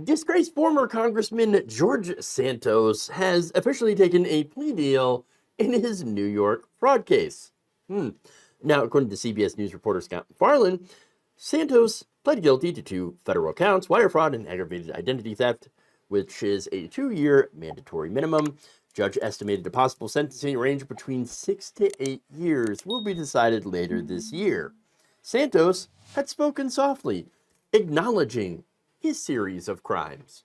Disgraced former Congressman George Santos has officially taken a plea deal in his New York fraud case. Now, according to CBS News reporter Scott McFarlane, Santos pled guilty to 2 federal counts, wire fraud and aggravated identity theft, which is a 2-year mandatory minimum. Judge estimated the possible sentencing range between 6 to 8 years will be decided later this year. Santos had spoken softly, acknowledging his series of crimes.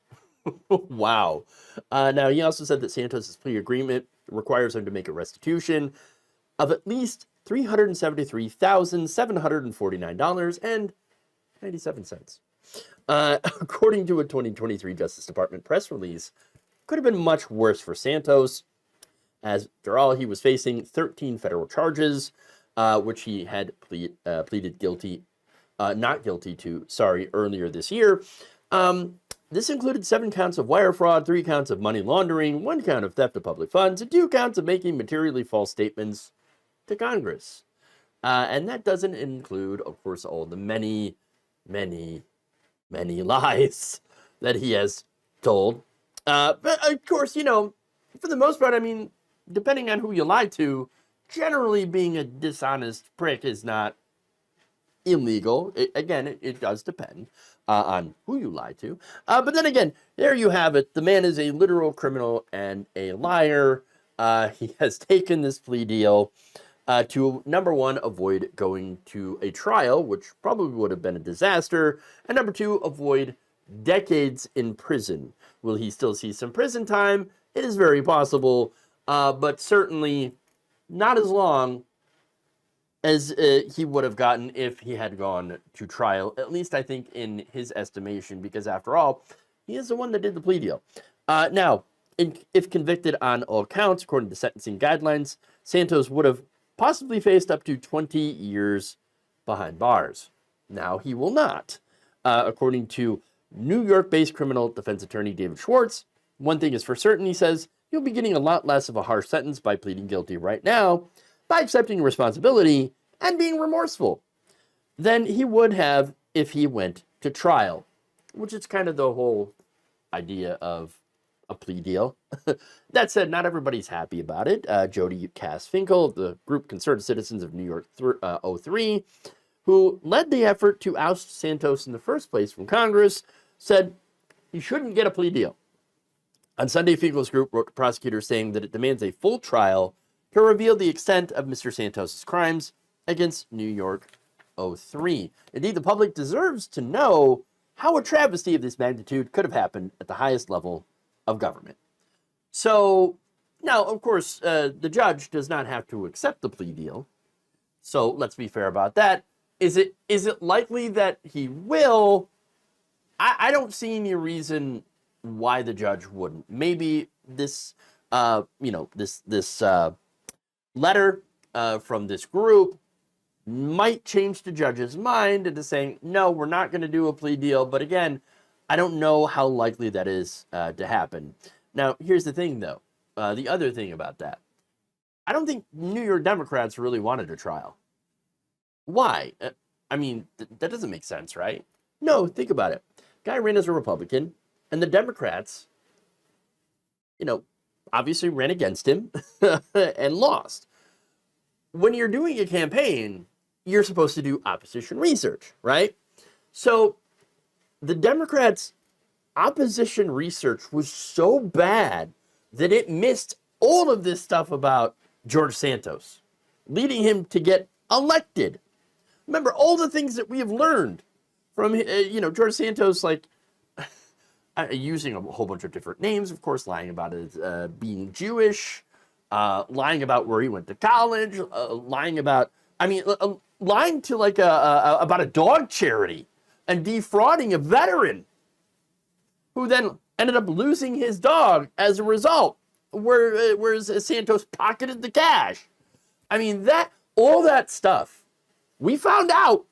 Wow. Now, he also said that Santos's plea agreement requires him to make a restitution of at least $373,749.97. According to a 2023 Justice Department press release, could have been much worse for Santos. As after all, he was facing 13 federal charges, which he had pleaded not guilty to, earlier this year. This included 7 counts of wire fraud, 3 counts of money laundering, 1 count of theft of public funds, and 2 counts of making materially false statements to Congress. And that doesn't include, of course, all the many, many, many lies that he has told. But of course, for the most part, depending on who you lie to, generally being a dishonest prick is not illegal. It does depend on who you lie to. But then again, there you have it. The man is a literal criminal and a liar. He has taken this plea deal to, number one, avoid going to a trial, which probably would have been a disaster, and number 2, avoid decades in prison. Will he still see some prison time? It is very possible, but certainly not as long as he would have gotten if he had gone to trial, at least I think in his estimation, because after all, he is the one that did the plea deal. Now, if convicted on all counts, according to sentencing guidelines, Santos would have possibly faced up to 20 years behind bars. Now he will not. According to New York-based criminal defense attorney David Schwartz, one thing is for certain, he says, you'll be getting a lot less of a harsh sentence by pleading guilty right now, by accepting responsibility and being remorseful, than he would have if he went to trial, which is kind of the whole idea of a plea deal. That said, not everybody's happy about it. Jody Cass-Finkel of the group Concerned Citizens of New York 03, who led the effort to oust Santos in the first place from Congress, said he shouldn't get a plea deal. On Sunday, Finkel's group wrote to prosecutors saying that it demands a full trial to reveal the extent of Mr. Santos's crimes against New York 03. Indeed, the public deserves to know how a travesty of this magnitude could have happened at the highest level of government. So, now, of course, the judge does not have to accept the plea deal. So, let's be fair about that. Is it likely that he will? I don't see any reason why the judge wouldn't. Maybe this, this letter from this group might change the judge's mind into saying, no, we're not going to do a plea deal. But again, I don't know how likely that is to happen. Now, here's the thing, though. The other thing about that. I don't think New York Democrats really wanted a trial. Why? That doesn't make sense, right? No, think about it. Guy ran as a Republican, and the Democrats, obviously ran against him and lost. When you're doing a campaign, you're supposed to do opposition research, right? So the Democrats' opposition research was so bad that it missed all of this stuff about George Santos, leading him to get elected. Remember all the things that we have learned from, George Santos, like using a whole bunch of different names, of course, lying about his being Jewish, lying about where he went to college, lying about, lying to about a dog charity and defrauding a veteran who then ended up losing his dog as a result, whereas Santos pocketed the cash. All that stuff, we found out,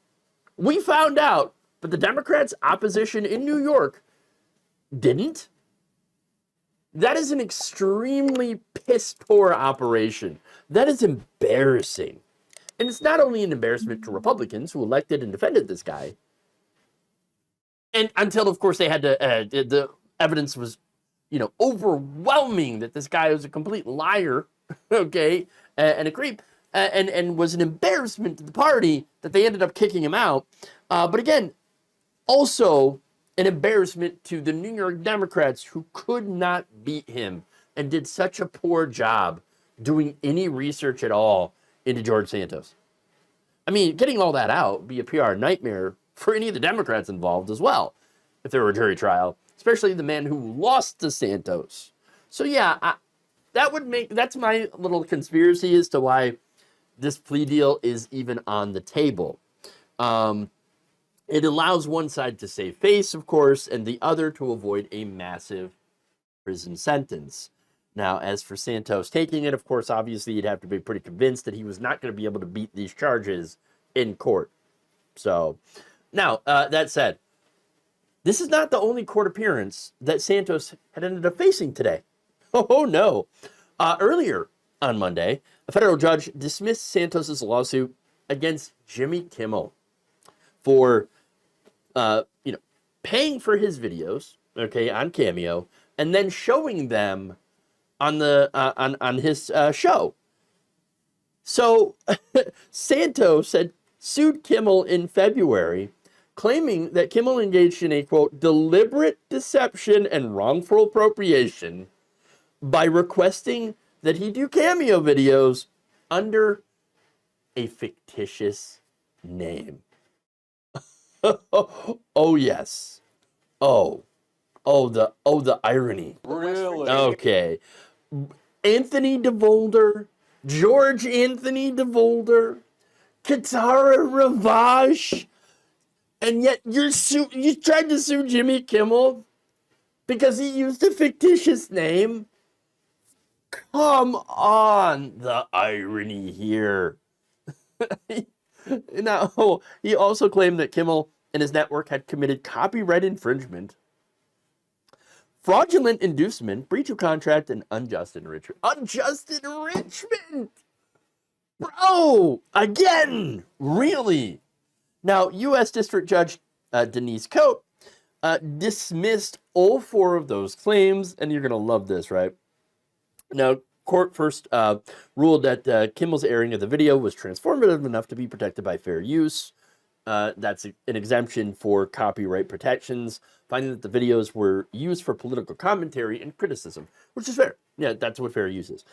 but the Democrats' opposition in New York didn't. That is an extremely piss-poor operation. That is embarrassing. And it's not only an embarrassment to Republicans who elected and defended this guy, And until, of course, they had to, the evidence was, overwhelming that this guy was a complete liar, okay, and a creep, and was an embarrassment to the party that they ended up kicking him out. But again, also an embarrassment to the New York Democrats, who could not beat him and did such a poor job doing any research at all into George Santos. I mean, getting all that out would be a PR nightmare for any of the Democrats involved as well, if there were a jury trial, especially the man who lost to Santos. So yeah, that's my little conspiracy as to why this plea deal is even on the table. It allows one side to save face, of course, and the other to avoid a massive prison sentence. Now, as for Santos taking it, of course, obviously you'd have to be pretty convinced that he was not going to be able to beat these charges in court. So, now, that said, this is not the only court appearance that Santos had ended up facing today. Oh, no. Earlier on Monday, a federal judge dismissed Santos's lawsuit against Jimmy Kimmel for, paying for his videos, okay, on Cameo, and then showing them on the on his show. So Santos had sued Kimmel in February, claiming that Kimmel engaged in a, quote, deliberate deception and wrongful appropriation by requesting that he do Cameo videos under a fictitious name. Oh yes. Oh, the irony. Really? Okay. Anthony DeVolder, George Anthony DeVolder, Katara Ravash, and yet you tried to sue Jimmy Kimmel because he used a fictitious name? Come on, the irony here. Now, he also claimed that Kimmel and his network had committed copyright infringement, fraudulent inducement, breach of contract, and unjust enrichment. Unjust enrichment! Bro! Again! Really? Now, U.S. District Judge Denise Coate dismissed all 4 of those claims, and you're going to love this, right? Now, court first ruled that Kimmel's airing of the video was transformative enough to be protected by fair use. That's an exemption for copyright protections, finding that the videos were used for political commentary and criticism, which is fair. Yeah, that's what fair use is.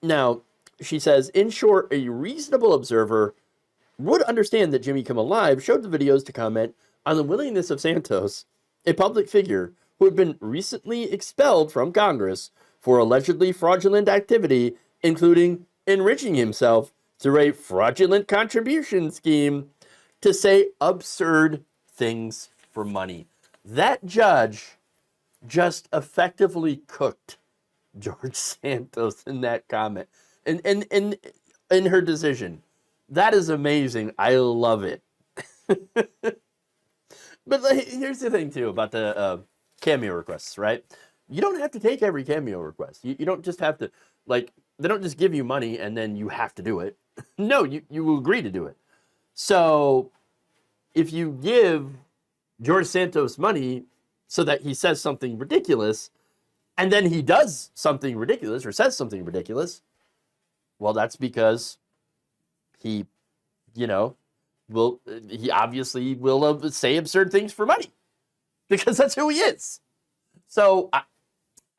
Now, she says, in short, a reasonable observer would understand that Jimmy Kimmel Live showed the videos to comment on the willingness of Santos, a public figure who had been recently expelled from Congress for allegedly fraudulent activity, including enriching himself through a fraudulent contribution scheme, to say absurd things for money. That judge just effectively cooked George Santos in that comment, and in her decision. That is amazing. I love it. But here's the thing too about the Cameo requests, right? You don't have to take every Cameo request. You don't just have to, they don't just give you money and then you have to do it. No, you will agree to do it. So if you give George Santos money so that he says something ridiculous, and then he does something ridiculous or says something ridiculous, well, that's because he obviously will say absurd things for money, because that's who he is. So I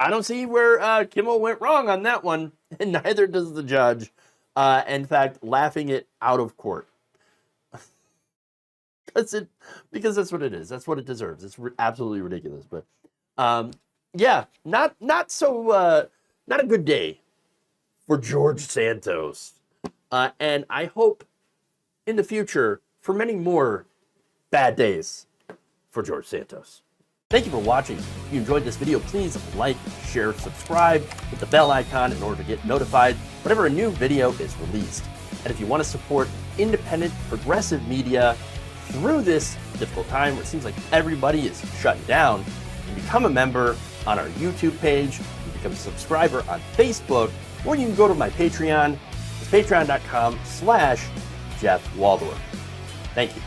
don't see where Kimmel went wrong on that one, and neither does the judge. In fact, laughing it out of court. Because that's what it is. That's what it deserves. It's absolutely ridiculous. But yeah, not a good day for George Santos. And I hope in the future for many more bad days for George Santos. Thank you for watching. If you enjoyed this video, please like, share, subscribe, hit the bell icon in order to get notified whenever a new video is released. And if you want to support independent, progressive media through this difficult time where it seems like everybody is shutting down, you can become a member on our YouTube page, you can become a subscriber on Facebook, or you can go to my Patreon. It's patreon.com/Jeff Waldorf. Thank you.